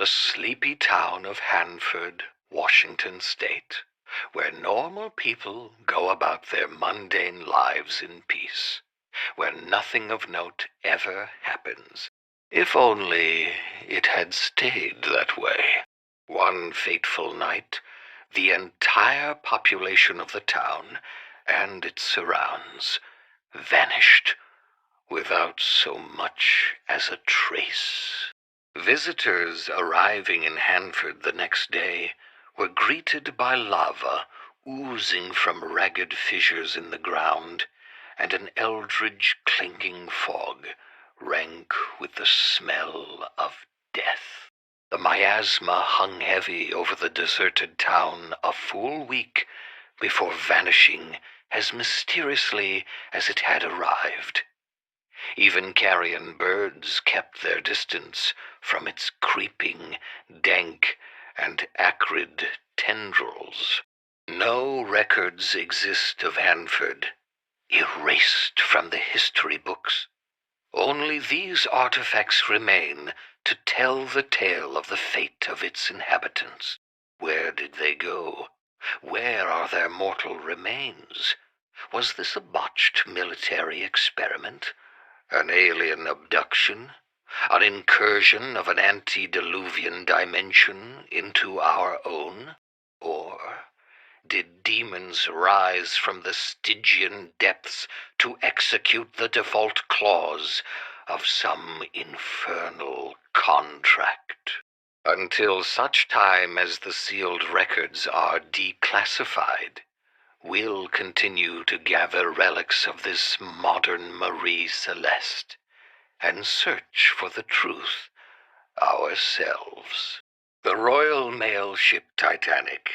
the sleepy town of Hanford, Washington State, where normal people go about their mundane lives in peace, where nothing of note ever happens. If only it had stayed that way. One fateful night, the entire population of the town and its surrounds vanished without so much as a trace. Visitors arriving in Hanford the next day were greeted by lava oozing from ragged fissures in the ground and an eldritch clinging fog, rank with the smell of death. The miasma hung heavy over the deserted town a full week before vanishing as mysteriously as it had arrived. Even carrion birds kept their distance from its creeping, dank, and acrid tendrils. No records exist of Hanford, erased from the history books. Only these artifacts remain to tell the tale of the fate of its inhabitants. Where did they go? Where are their mortal remains? Was this a botched military experiment? An alien abduction? An incursion of an antediluvian dimension into our own? Or did demons rise from the Stygian depths to execute the default clause of some infernal contract? Until such time as the sealed records are declassified, we'll continue to gather relics of this modern Marie Celeste and search for the truth ourselves. The Royal Mail ship Titanic,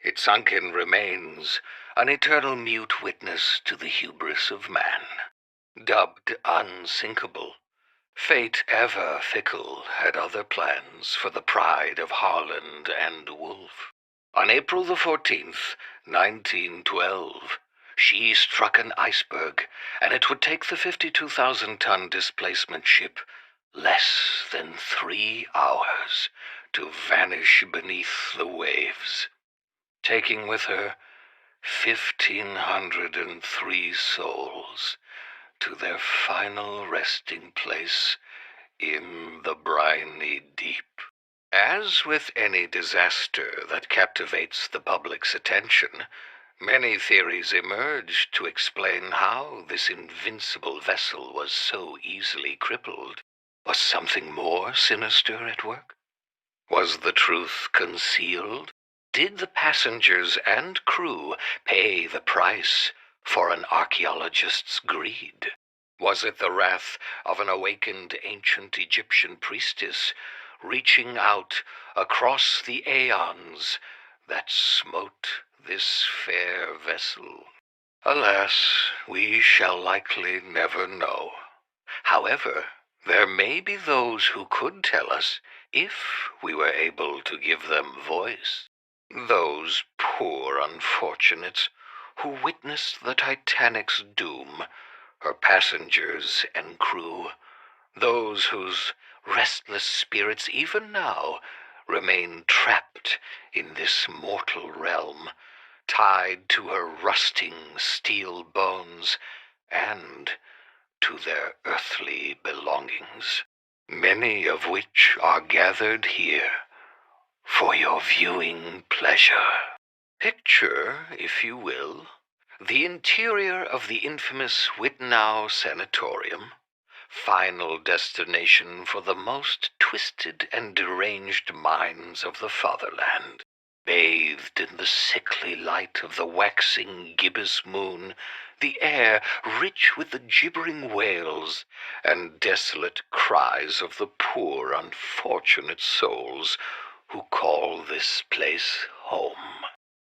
its sunken remains, an eternal mute witness to the hubris of man. Dubbed unsinkable, fate ever fickle had other plans for the pride of Harland and Wolfe. On April the 14th, 1912, she struck an iceberg, and it would take the 52,000-ton displacement ship less than 3 hours to vanish beneath the waves, taking with her 1,503 souls to their final resting place in the briny deep. As with any disaster that captivates the public's attention, many theories emerged to explain how this invincible vessel was so easily crippled. Was something more sinister at work? Was the truth concealed? Did the passengers and crew pay the price for an archaeologist's greed? Was it the wrath of an awakened ancient Egyptian priestess reaching out across the aeons that smote this fair vessel? Alas, we shall likely never know. However, there may be those who could tell us if we were able to give them voice. Those poor unfortunates who witnessed the Titanic's doom, her passengers and crew, those whose restless spirits even now remain trapped in this mortal realm, tied to her rusting steel bones and to their earthly belongings, many of which are gathered here for your viewing pleasure. Picture, if you will, the interior of the infamous Wittenau Sanatorium, final destination for the most twisted and deranged minds of the fatherland. Bathed in the sickly light of the waxing gibbous moon, the air rich with the gibbering wails and desolate cries of the poor unfortunate souls who call this place home.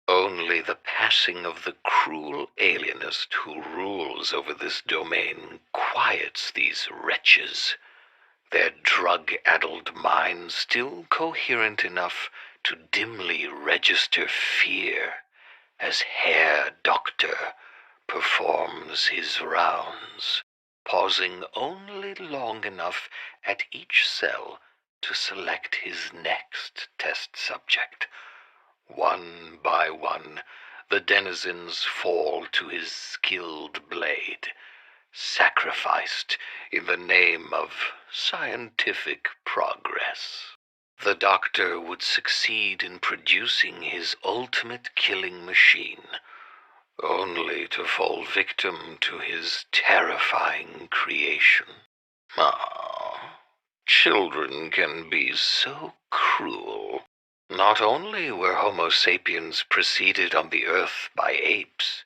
Only the passing of the cruel alienist who rules over this domain quiets these wretches, their drug-addled minds still coherent enough to dimly register fear as Herr Doctor performs his rounds, pausing only long enough at each cell to select his next test subject. One by one, the denizens fall to his skilled blade, sacrificed in the name of scientific progress. The doctor would succeed in producing his ultimate killing machine, only to fall victim to his terrifying creation. Ah, children can be so cruel. Not only were Homo sapiens preceded on the earth by apes,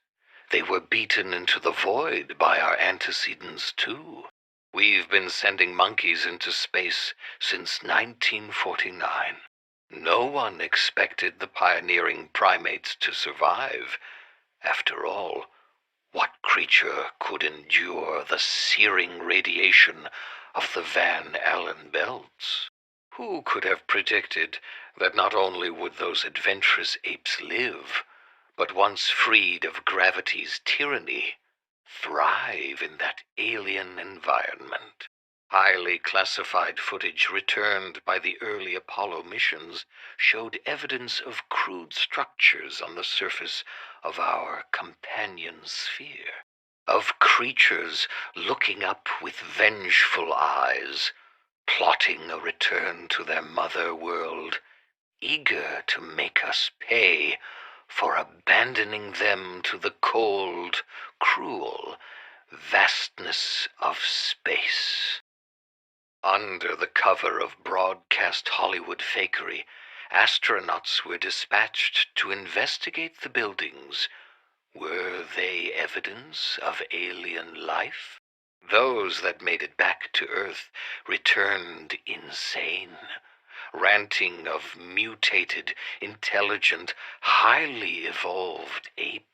they were beaten into the void by our antecedents too. We've been sending monkeys into space since 1949. No one expected the pioneering primates to survive. After all, what creature could endure the searing radiation of the Van Allen belts? Who could have predicted that not only would those adventurous apes live, but once freed of gravity's tyranny, thrive in that alien environment? Highly classified footage returned by the early Apollo missions showed evidence of crude structures on the surface of our companion sphere, of creatures looking up with vengeful eyes, plotting a return to their mother world, eager to make us pay for abandoning them to the cold, cruel vastness of space. Under the cover of broadcast Hollywood fakery, astronauts were dispatched to investigate the buildings. Were they evidence of alien life? Those that made it back to Earth returned insane, ranting of mutated, intelligent, highly evolved apes.